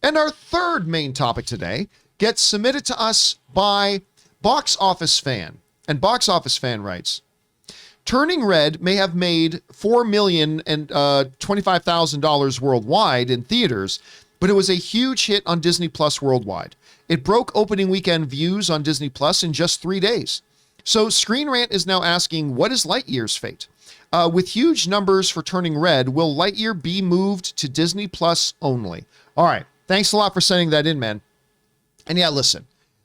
And our third main topic today gets submitted to us by Box Office Fan. And Box Office Fan writes, Turning Red may have made $4,025,000 worldwide in theaters, but it was a huge hit on Disney Plus worldwide. It broke opening weekend views on Disney Plus in just 3 days. So Screen Rant is now asking, what is Lightyear's fate? With huge numbers for Turning Red, will Lightyear be moved to Disney Plus only? All right. Thanks a lot for sending that in, man. And yeah, listen,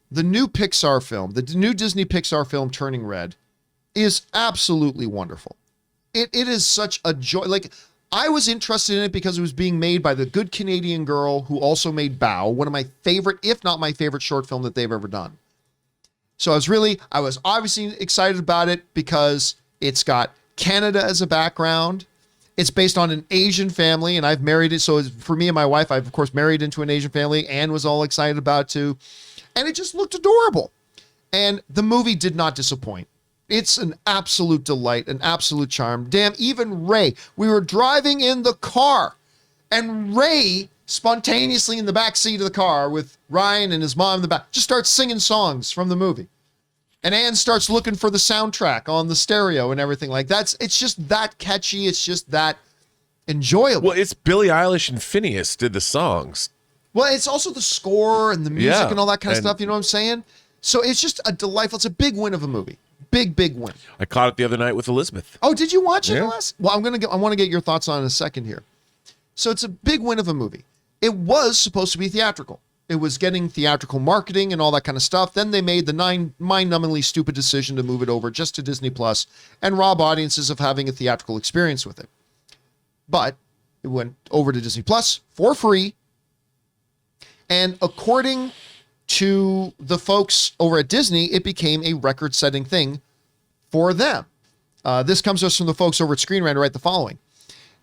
the new Pixar film, the new Disney Pixar film, Turning Red, is absolutely wonderful. It is such a joy. Like, I was interested in it because it was being made by the good Canadian girl who also made Bao, one of my favorite, if not my favorite short film that they've ever done. So I was obviously excited about it because it's got Canada as a background. It's based on an Asian family, and I've married it. So for me and my wife, I've of course married into an Asian family. Anne was all excited about it too. And it just looked adorable. And the movie did not disappoint. It's an absolute delight, an absolute charm. Damn, even Ray, we were driving in the car, and Ray spontaneously in the back seat of the car with Ryan and his mom in the back just starts singing songs from the movie. And Anne starts looking for the soundtrack on the stereo and everything like that. It's just that catchy. It's just that enjoyable. Well, it's Billie Eilish and Phineas did the songs. Well, it's also the score and the music and all that kind of stuff. You know what I'm saying? So it's just a delightful, it's a big win of a movie. Big win. I caught it the other night with Elizabeth. Oh, did you watch it last? Well, I want to get your thoughts on it in a second here. So it's a big win of a movie. It was supposed to be theatrical. It was getting theatrical marketing and all that kind of stuff. Then they made the mind-numbingly stupid decision to move it over just to Disney Plus and rob audiences of having a theatrical experience with it. But it went over to Disney Plus for free. And according to the folks over at Disney, it became a record-setting thing for them. This comes to us from the folks over at Screen Rant who write the following.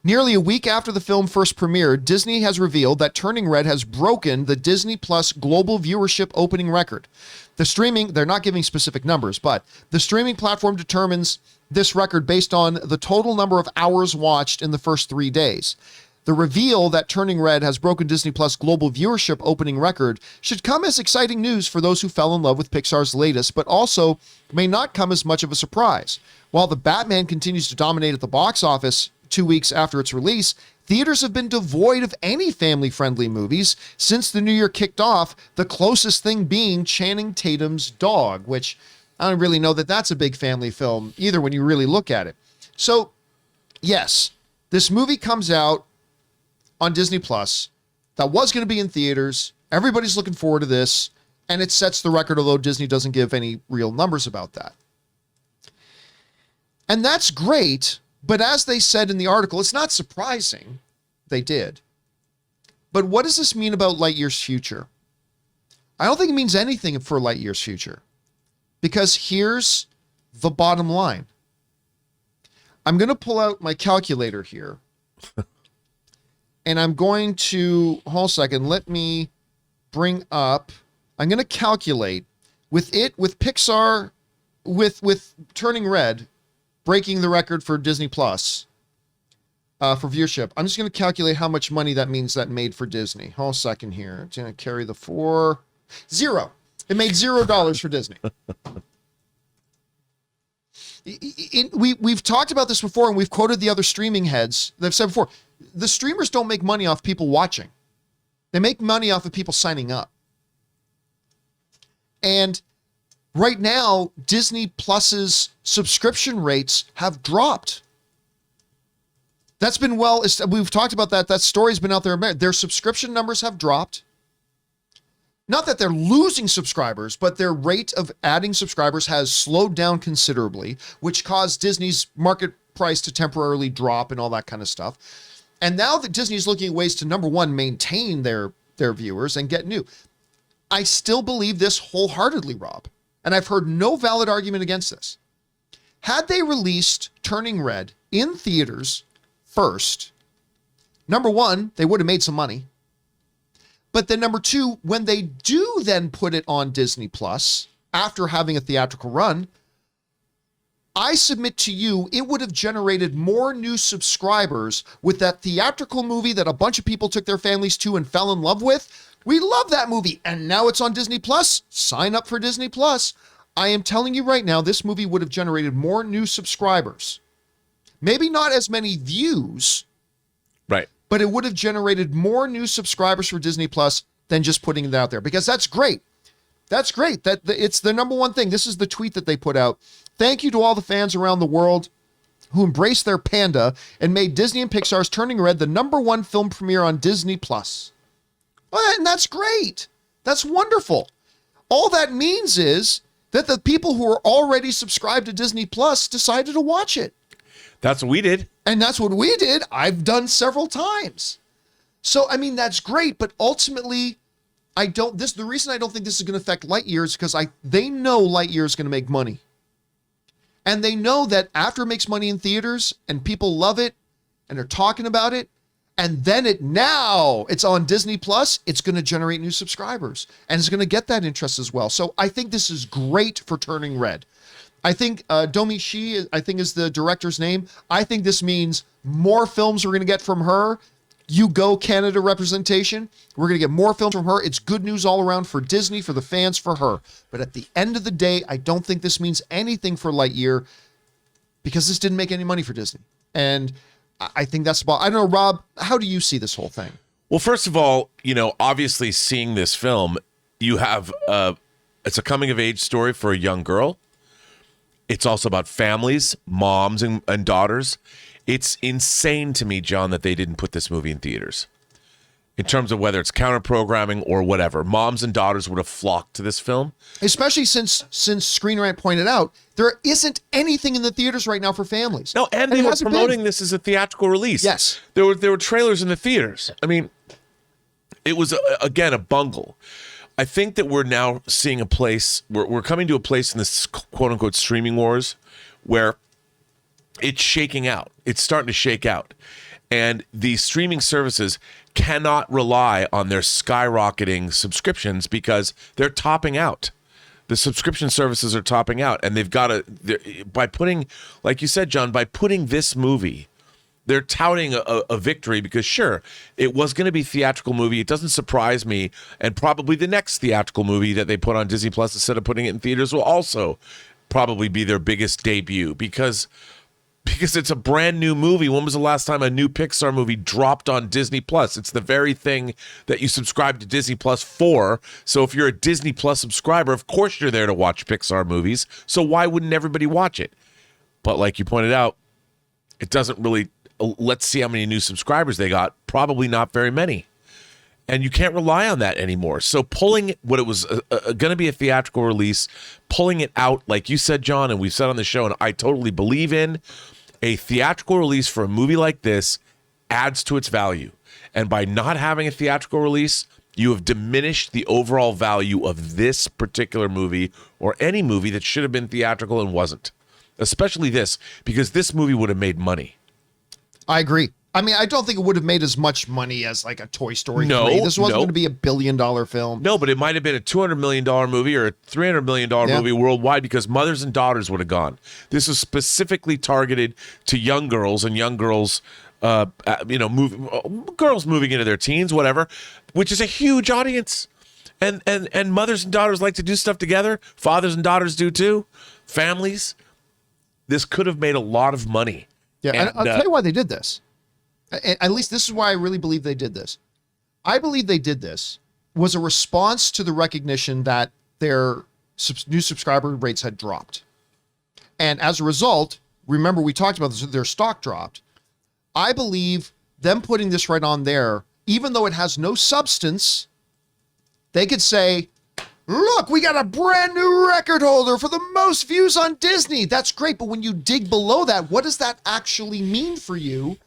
Nearly a week after the film first premiered, Disney has revealed that Turning Red has broken the Disney Plus global viewership opening record. They're not giving specific numbers, but the streaming platform determines this record based on the total number of hours watched in the first 3 days. The reveal that Turning Red has broken Disney Plus global viewership opening record should come as exciting news for those who fell in love with Pixar's latest, but also may not come as much of a surprise. While The Batman continues to dominate at the box office 2 weeks after its release, theaters have been devoid of any family-friendly movies since the new year kicked off, the closest thing being Channing Tatum's Dog, which I don't really know that that's a big family film either when you really look at it. So, yes, this movie comes out on Disney Plus that was going to be in theaters. Everybody's looking forward to this, and it sets the record, although Disney doesn't give any real numbers about that. And that's great, but as they said in the article, it's not surprising they did. But what does this mean about Lightyear's future? I don't think it means anything for Lightyear's future, because here's the bottom line. I'm going to pull out my calculator here. And I'm going to, hold a second, let me bring up, I'm going to calculate with Pixar, with Turning Red, breaking the record for Disney Plus, for viewership. I'm just going to calculate how much money that means that made for Disney. Hold a second here. It's going to carry the 4. 0. It made $0 for Disney. We've talked about this before, and we've quoted the other streaming heads. They've said before, the streamers don't make money off people watching. They make money off of people signing up. And right now, Disney Plus's subscription rates have dropped. That's been we've talked about that. That story's been out there. Their subscription numbers have dropped. Not that they're losing subscribers, but their rate of adding subscribers has slowed down considerably, which caused Disney's market price to temporarily drop and all that kind of stuff. And now that Disney's looking at ways to, number one, maintain their viewers and get new. I still believe this wholeheartedly, Rob. And I've heard no valid argument against this. Had they released Turning Red in theaters first, number one, they would have made some money. But then number two, when they do then put it on Disney Plus after having a theatrical run, I submit to you, it would have generated more new subscribers with that theatrical movie that a bunch of people took their families to and fell in love with. We love that movie. And now it's on Disney Plus. Sign up for Disney Plus. I am telling you right now, this movie would have generated more new subscribers. Maybe not as many views, Right. but it would have generated more new subscribers for Disney Plus than just putting it out there, because that's great. That's great. It's the number one thing. This is the tweet that they put out. Thank you to all the fans around the world who embraced their panda and made Disney and Pixar's Turning Red the number one film premiere on Disney Plus. Well, and that's great. That's wonderful. All that means is that the people who are already subscribed to Disney Plus decided to watch it. That's what we did. And that's what we did. I've done several times. So, I mean, that's great. But ultimately, the reason I don't think this is going to affect Lightyear is because they know Lightyear is going to make money. And they know that after it makes money in theaters and people love it and they're talking about it, and then it's on Disney Plus, it's going to generate new subscribers and it's going to get that interest as well. So I think this is great for Turning Red. I think Domi Shi, I think is the director's name. I think this means more films we're going to get from her. You go Canada representation. We're going to get more films from her. It's good news all around for Disney, for the fans, for her. But at the end of the day, I don't think this means anything for Lightyear because this didn't make any money for Disney. And I think that's about, I don't know, Rob, how do you see this whole thing? Well, first of all, obviously seeing this film, you have, it's a coming of age story for a young girl. It's also about families, moms and daughters. It's insane to me, John, that they didn't put this movie in theaters. In terms of whether it's counter programming or whatever, moms and daughters would have flocked to this film. Especially since Screen Rant pointed out, there isn't anything in the theaters right now for families. No, and they were promoting this as a theatrical release. Yes. There were trailers in the theaters. I mean, it was, again, a bungle. I think that we're now seeing a place, we're coming to a place in this quote-unquote streaming wars where it's shaking out. It's starting to shake out. And the streaming services cannot rely on their skyrocketing subscriptions because they're topping out. The subscription services are topping out. And they've got to, by putting, like you said, John, by putting this movie, they're touting a victory because, sure, it was going to be a theatrical movie. It doesn't surprise me. And probably the next theatrical movie that they put on Disney Plus instead of putting it in theaters will also probably be their biggest debut because it's a brand new movie. When was the last time a new Pixar movie dropped on Disney Plus? It's the very thing that you subscribe to Disney Plus for. So if you're a Disney Plus subscriber, of course you're there to watch Pixar movies. So why wouldn't everybody watch it? But like you pointed out, it doesn't really, let's see how many new subscribers they got. Probably not very many. And you can't rely on that anymore. So pulling what it was going to be a theatrical release, pulling it out, like you said, John, and we've said on the show, and I totally believe in, a theatrical release for a movie like this adds to its value. And by not having a theatrical release, you have diminished the overall value of this particular movie or any movie that should have been theatrical and wasn't. Especially this, because this movie would have made money. I agree. I mean, I don't think it would have made as much money as like a Toy Story 3. This wasn't going to be $1 billion film. No, but it might have been a $200 million movie or a $300 million movie worldwide because mothers and daughters would have gone. This was specifically targeted to young girls and young girls, girls moving into their teens, whatever, which is a huge audience. And mothers and daughters like to do stuff together. Fathers and daughters do too. Families. This could have made a lot of money. Yeah, and I'll tell you why they did this. At least this is why I really believe they did this. I believe they did this was a response to the recognition that their new subscriber rates had dropped. And as a result, remember we talked about this, their stock dropped. I believe them putting this right on there, even though it has no substance, they could say, look, we got a brand new record holder for the most views on Disney. That's great. But when you dig below that, what does that actually mean for you?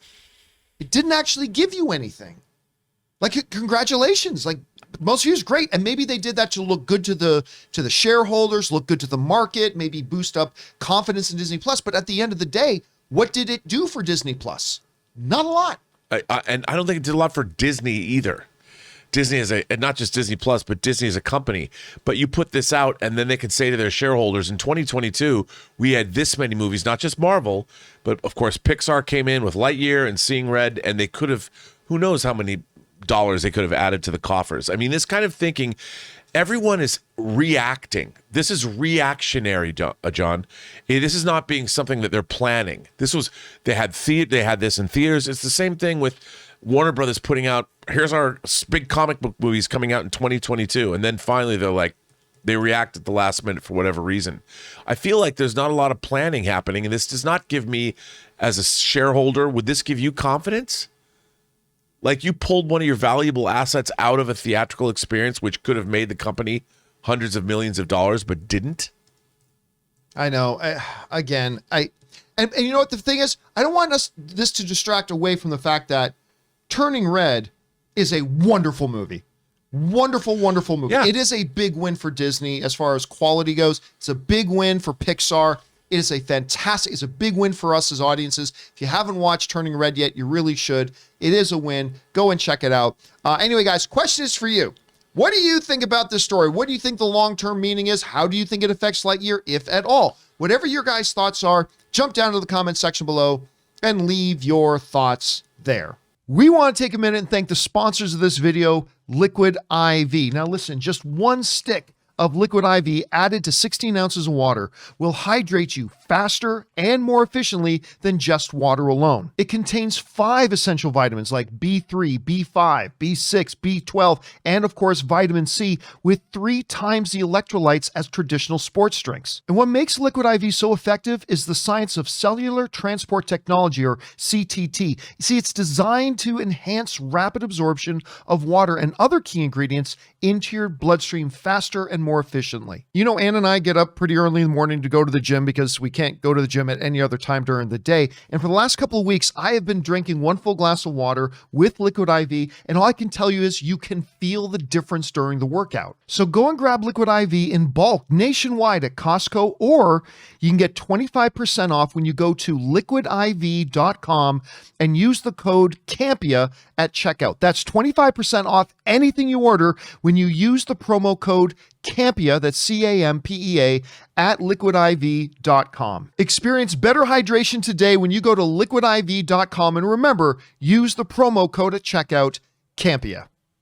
It didn't actually give you anything. Like, congratulations. Like, most views, great. And maybe they did that to look good to the shareholders, look good to the market, maybe boost up confidence in Disney Plus. But at the end of the day, what did it do for Disney Plus? Not a lot. And I don't think it did a lot for Disney either. Disney is and not just Disney Plus, but Disney as a company. But you put this out, and then they can say to their shareholders, in 2022, we had this many movies, not just Marvel, but of course Pixar came in with Lightyear and Seeing Red, and they could have, who knows how many dollars they could have added to the coffers. I mean, this kind of thinking, everyone is reacting. This is reactionary, John. This is not being something that they're planning. They had this in theaters. It's the same thing with Warner Brothers putting out, here's our big comic book movies coming out in 2022. And then finally they react at the last minute for whatever reason. I feel like there's not a lot of planning happening. And this does not give me, as a shareholder, would this give you confidence? Like you pulled one of your valuable assets out of a theatrical experience, which could have made the company hundreds of millions of dollars, but didn't? I know. And you know what the thing is? I don't want this to distract away from the fact that Turning Red is a wonderful movie. Wonderful, wonderful movie. Yeah. It is a big win for Disney as far as quality goes. It's a big win for Pixar. It's a big win for us as audiences. If you haven't watched Turning Red yet, you really should. It is a win. Go and check it out. Anyway, guys, question is for you. What do you think about this story? What do you think the long-term meaning is? How do you think it affects Lightyear, if at all? Whatever your guys' thoughts are, jump down to the comment section below and leave your thoughts there. We want to take a minute and thank the sponsors of this video, Liquid IV. Now listen, just one stick of Liquid IV added to 16 ounces of water will hydrate you faster and more efficiently than just water alone. It contains 5 essential vitamins like B3, B5, B6, B12, and of course vitamin C, with 3 times the electrolytes as traditional sports drinks. And what makes Liquid IV so effective is the science of cellular transport technology, or CTT. You see, it's designed to enhance rapid absorption of water and other key ingredients into your bloodstream faster and more efficiently. You know, Ann and I get up pretty early in the morning to go to the gym because we can't go to the gym at any other time during the day. And for the last couple of weeks, I have been drinking 1 full glass of water with Liquid IV. And all I can tell you is you can feel the difference during the workout. So go and grab Liquid IV in bulk nationwide at Costco, or you can get 25% off when you go to liquidiv.com and use the code Campea at checkout. That's 25% off anything you order when you use the promo code Campea, that's Campea, at liquidiv.com. Experience better hydration today when you go to liquidiv.com, and remember, use the promo code at checkout, Campea.